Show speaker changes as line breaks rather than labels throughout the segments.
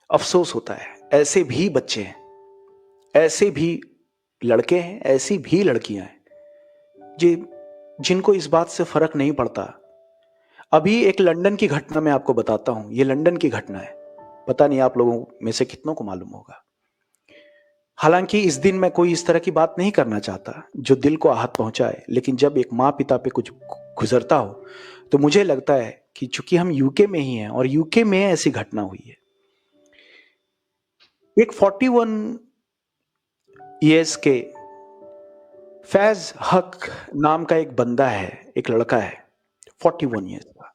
अफसोस होता है, ऐसे भी बच्चे हैं, ऐसे भी लड़के हैं, ऐसी भी लड़कियां हैं जिनको इस बात से फर्क नहीं पड़ता। अभी एक लंदन की घटना मैं आपको बताता हूं, ये लंदन की घटना है, पता नहीं आप लोगों में से कितनों को मालूम होगा। हालांकि इस दिन मैं कोई इस तरह की बात नहीं करना चाहता जो दिल को आहत पहुंचाए, लेकिन जब एक माँ पिता पे कुछ गुजरता हो तो मुझे लगता है कि चूंकि हम यूके में ही हैं और यूके में ऐसी घटना हुई है। एक 41 ईयर्स के फैज हक नाम का एक बंदा है, एक लड़का है 41 ईयर्स का।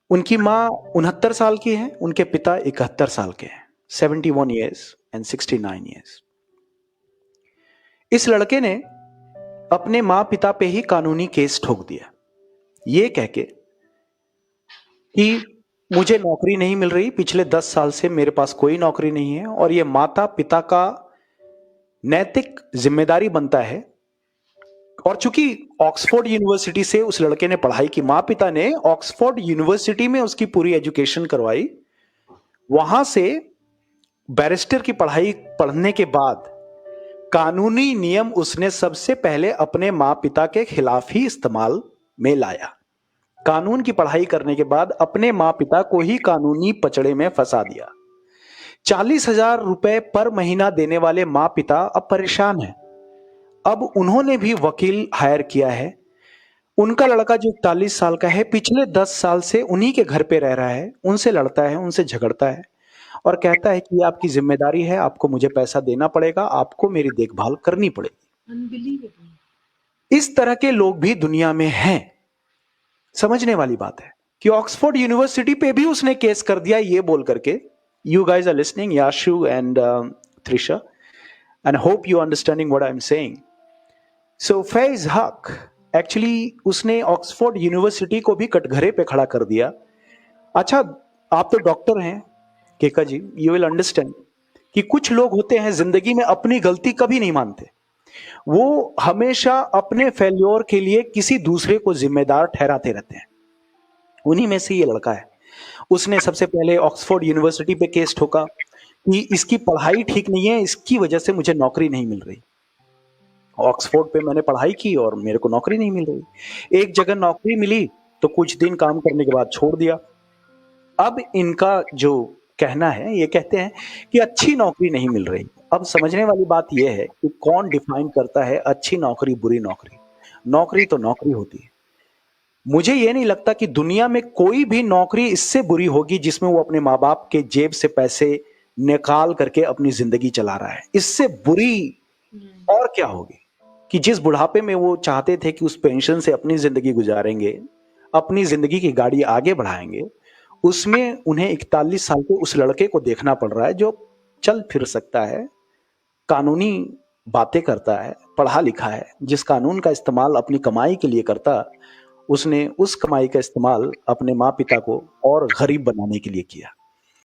उनकी माँ 69 साल की है, उनके पिता 71 साल के हैं, 71 ईयर्स एंड 69 ईयर्स। इस लड़के ने अपने माँ पिता पे ही कानूनी केस ठोक दिया, ये कह के कि मुझे नौकरी नहीं मिल रही, पिछले 10 साल से मेरे पास कोई नौकरी नहीं है और ये माता पिता का नैतिक जिम्मेदारी बनता है। और चूंकि ऑक्सफोर्ड यूनिवर्सिटी से उस लड़के ने पढ़ाई की, माँ पिता ने ऑक्सफोर्ड यूनिवर्सिटी में उसकी पूरी एजुकेशन करवाई, वहां से बैरिस्टर की पढ़ाई पढ़ने के बाद कानूनी नियम उसने सबसे पहले अपने माँ पिता के खिलाफ ही इस्तेमाल में लाया। कानून की पढ़ाई करने के बाद अपने माँ पिता को ही कानूनी पचड़े में फंसा दिया। 40,000 रुपए पर महीना देने वाले माँ पिता अब परेशान हैं। अब उन्होंने भी वकील हायर किया है। उनका लड़का जो 41 साल का है, पिछले 10 साल से उन्हीं के घर पे रह रहा है, उनसे लड़ता है, उनसे झगड़ता है और कहता है कि ये आपकी जिम्मेदारी है, आपको मुझे पैसा देना पड़ेगा, आपको मेरी देखभाल करनी पड़ेगी। अनबिलीवेबल। इस तरह के लोग भी दुनिया में हैं। समझने वाली बात है कि ऑक्सफोर्ड यूनिवर्सिटी पे भी उसने केस कर दिया ये बोल करके। You guys are listening, Yashu and Trisha, and hope you understanding what I am saying. So Faiz Haq actually उसने ऑक्सफोर्ड यूनिवर्सिटी को भी कटघरे पे खड़ा कर दिया। अच्छा, आप तो डॉक्टर हैं केका जी, यू विल अंडरस्टैंड कि कुछ लोग होते हैं जिंदगी में अपनी गलती कभी नहीं मानते, वो हमेशा अपने फेल्योर के लिए किसी दूसरे को जिम्मेदार ठहराते रहते हैं। उन्हीं में से ये लड़का है। उसने सबसे पहले ऑक्सफोर्ड यूनिवर्सिटी पे केस ठोका कि इसकी पढ़ाई ठीक नहीं है, इसकी वजह से मुझे नौकरी नहीं मिल रही। ऑक्सफोर्ड पे मैंने पढ़ाई की और मेरे को नौकरी नहीं मिल रही। एक जगह नौकरी मिली तो कुछ दिन काम करने के बाद छोड़ दिया। अब इनका जो कहना है, ये कहते हैं कि अच्छी नौकरी नहीं मिल रही। अब समझने वाली बात यह है कि कौन डिफाइन करता है अच्छी नौकरी बुरी नौकरी। नौकरी तो नौकरी होती है। मुझे ये नहीं लगता कि दुनिया में कोई भी नौकरी इससे बुरी होगी जिसमें वो अपने माँ बाप के जेब से पैसे निकाल करके अपनी जिंदगी चला रहा है। इससे बुरी और क्या होगी कि जिस बुढ़ापे में वो चाहते थे कि उस पेंशन से अपनी जिंदगी गुजारेंगे, अपनी जिंदगी की गाड़ी आगे बढ़ाएंगे, उसमें उन्हें 41 साल के उस लड़के को देखना पड़ रहा है जो चल फिर सकता है, कानूनी बातें करता है, पढ़ा लिखा है, जिस कानून का इस्तेमाल अपनी कमाई के लिए करता, उसने उस कमाई का इस्तेमाल अपने माँ पिता को और गरीब बनाने के लिए किया।